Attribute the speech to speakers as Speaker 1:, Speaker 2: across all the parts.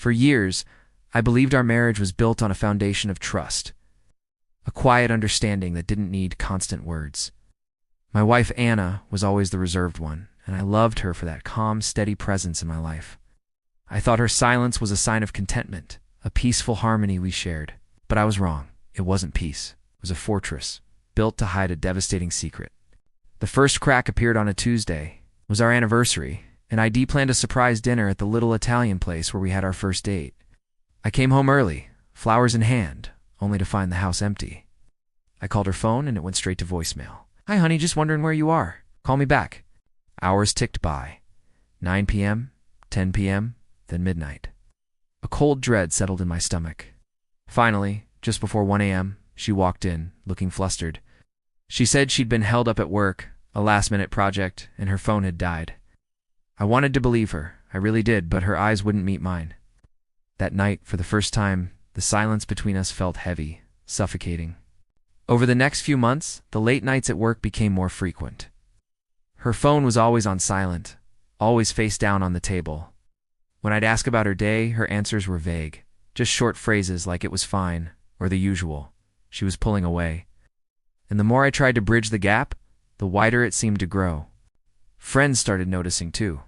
Speaker 1: For years, I believed our marriage was built on a foundation of trust, a quiet understanding that didn't need constant words. My wife, Anna, was always the reserved one, and I loved her for that calm, steady presence in my life. I thought her silence was a sign of contentment, a peaceful harmony we shared. But I was wrong. It wasn't peace. It was a fortress, built to hide a devastating secret. The first crack appeared on a Tuesday. It was our anniversary, and I planned a surprise dinner at the little Italian place where we had our first date. I came home early, flowers in hand, only to find the house empty. I called her phone and it went straight to voicemail. "Hi, honey, just wondering where you are. Call me back." Hours ticked by. 9 p.m., 10 p.m., then midnight. A cold dread settled in my stomach. Finally, just before 1 a.m., she walked in, looking flustered. She said she'd been held up at work, a last-minute project, and her phone had died. I wanted to believe her, I really did, but her eyes wouldn't meet mine. That night, for the first time, the silence between us felt heavy, suffocating. Over the next few months, the late nights at work became more frequent. Her phone was always on silent, always face down on the table. When I'd ask about her day, her answers were vague, just short phrases like "it was fine," or the usual. She was pulling away. And the more I tried to bridge the gap, the wider it seemed to grow. Friends started noticing too.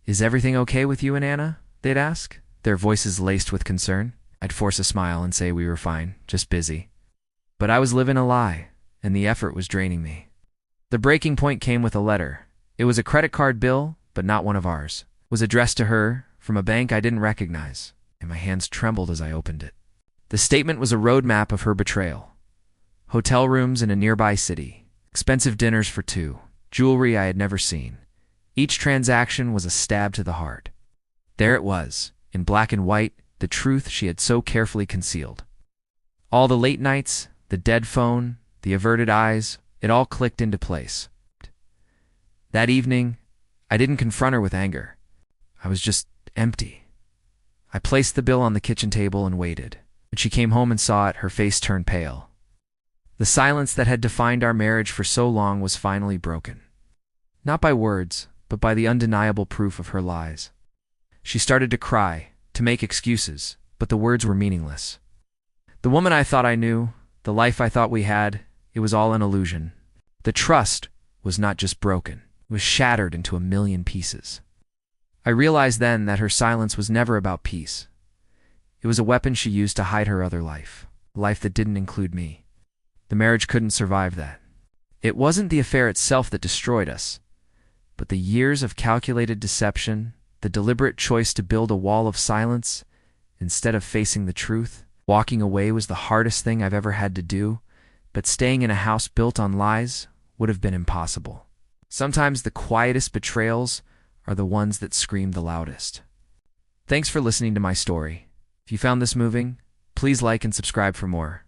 Speaker 1: "Is everything okay with you and Anna?" they'd ask, their voices laced with concern. I'd force a smile and say we were fine, just busy. But I was living a lie, and the effort was draining me. The breaking point came with a letter. It was a credit card bill, but not one of ours. It was addressed to her, from a bank I didn't recognize, and my hands trembled as I opened it. The statement was a roadmap of her betrayal. Hotel rooms in a nearby city, expensive dinners for two, jewelry I had never seen. Each transaction was a stab to the heart. There it was, in black and white, the truth she had so carefully concealed. All the late nights, the dead phone, the averted eyes, it all clicked into place. That evening, I didn't confront her with anger. I was just empty. I placed the bill on the kitchen table and waited. When she came home and saw it, her face turned pale. The silence that had defined our marriage for so long was finally broken. Not by words, but by the undeniable proof of her lies. She started to cry, to make excuses, but the words were meaningless. The woman I thought I knew, the life I thought we had, it was all an illusion. The trust was not just broken, it was shattered into a million pieces. I realized then that her silence was never about peace. It was a weapon she used to hide her other life, a life that didn't include me. The marriage couldn't survive that. It wasn't the affair itself that destroyed us, but the years of calculated deception, the deliberate choice to build a wall of silence instead of facing the truth. Walking away was the hardest thing I've ever had to do, but staying in a house built on lies would have been impossible. Sometimes the quietest betrayals are the ones that scream the loudest. Thanks for listening to my story. If you found this moving, please like and subscribe for more.